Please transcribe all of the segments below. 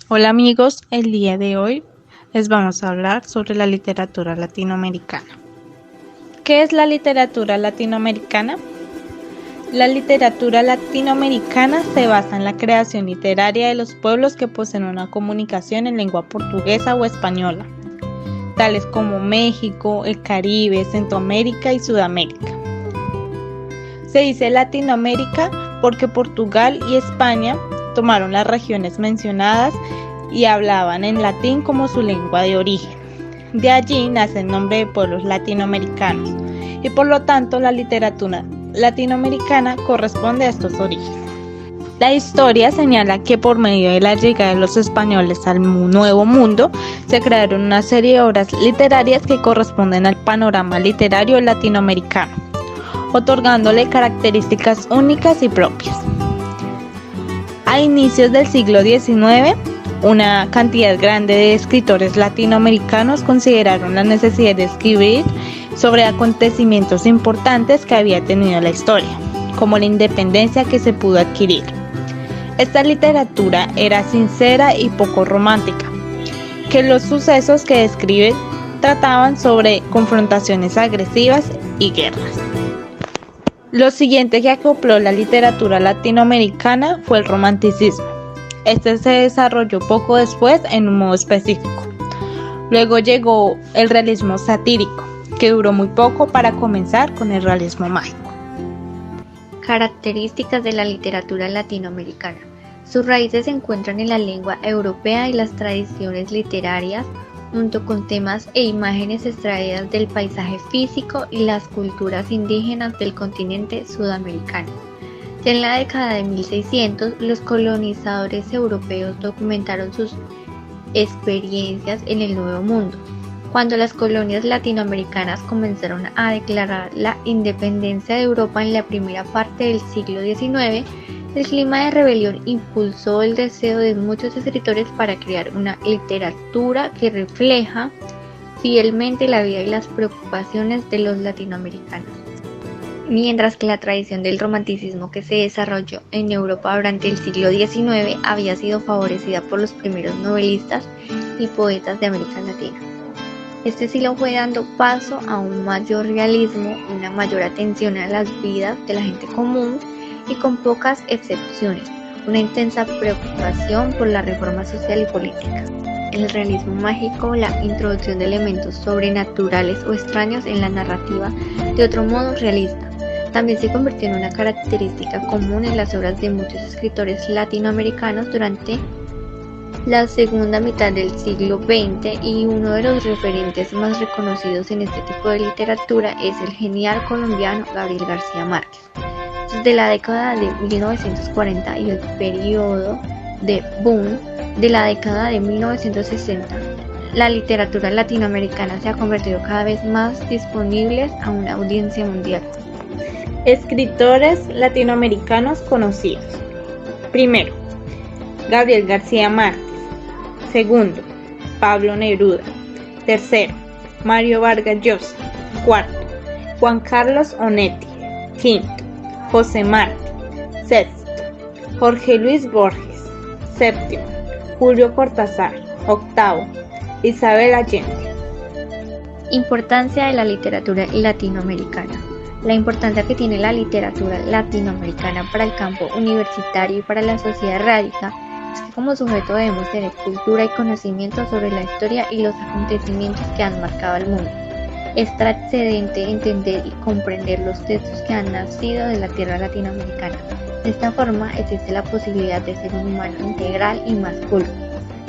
Hola amigos, el día de hoy les vamos a hablar sobre la literatura latinoamericana. ¿Qué es la literatura latinoamericana? La literatura latinoamericana se basa en la creación literaria de los pueblos que poseen una comunicación en lengua portuguesa o española, tales como México, el Caribe, Centroamérica y Sudamérica. Se dice Latinoamérica porque Portugal y España tomaron las regiones mencionadas y hablaban en latín como su lengua de origen. De allí nace el nombre de pueblos latinoamericanos y por lo tanto la literatura latinoamericana corresponde a estos orígenes. La historia señala que por medio de la llegada de los españoles al Nuevo Mundo se crearon una serie de obras literarias que corresponden al panorama literario latinoamericano, otorgándole características únicas y propias. A inicios del siglo XIX, una cantidad grande de escritores latinoamericanos consideraron la necesidad de escribir sobre acontecimientos importantes que había tenido la historia, como la independencia que se pudo adquirir. Esta literatura era sincera y poco romántica, que los sucesos que describe trataban sobre confrontaciones agresivas y guerras. Lo siguiente que acopló la literatura latinoamericana fue el romanticismo. Este se desarrolló poco después en un modo específico. Luego llegó el realismo satírico, que duró muy poco para comenzar con el realismo mágico. Características de la literatura latinoamericana. Sus raíces se encuentran en la lengua europea y las tradiciones literarias, junto con temas e imágenes extraídas del paisaje físico y las culturas indígenas del continente sudamericano. Ya en la década de 1600, los colonizadores europeos documentaron sus experiencias en el Nuevo Mundo. Cuando las colonias latinoamericanas comenzaron a declarar la independencia de Europa en la primera parte del siglo XIX, el clima de rebelión impulsó el deseo de muchos escritores para crear una literatura que refleja fielmente la vida y las preocupaciones de los latinoamericanos. Mientras que la tradición del romanticismo que se desarrolló en Europa durante el siglo XIX había sido favorecida por los primeros novelistas y poetas de América Latina. Este estilo fue dando paso a un mayor realismo, una mayor atención a las vidas de la gente común y con pocas excepciones, una intensa preocupación por la reforma social y política. El realismo mágico, la introducción de elementos sobrenaturales o extraños en la narrativa de otro modo realista, también se convirtió en una característica común en las obras de muchos escritores latinoamericanos durante la segunda mitad del siglo XX, y uno de los referentes más reconocidos en este tipo de literatura es el genial colombiano Gabriel García Márquez. Desde la década de 1940 y el periodo de boom de la década de 1960, la literatura latinoamericana se ha convertido cada vez más disponible a una audiencia mundial. Escritores latinoamericanos conocidos. Primero, Gabriel García Márquez. Segundo, Pablo Neruda. Tercero, Mario Vargas Llosa. Cuarto, Juan Carlos Onetti. Quinto, José Martí. Sexto, Jorge Luis Borges. Séptimo, Julio Cortázar. Octavo, Isabel Allende. Importancia de la literatura latinoamericana. La importancia que tiene la literatura latinoamericana para el campo universitario y para la sociedad radica es que como sujeto debemos tener cultura y conocimiento sobre la historia y los acontecimientos que han marcado al mundo. Es trascendente entender y comprender los textos que han nacido de la tierra latinoamericana. De esta forma existe la posibilidad de ser un humano integral y más culto,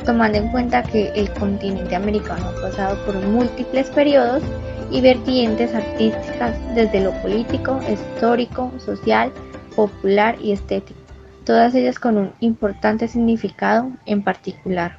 tomando en cuenta que el continente americano ha pasado por múltiples periodos y vertientes artísticas desde lo político, histórico, social, popular y estético, todas ellas con un importante significado en particular.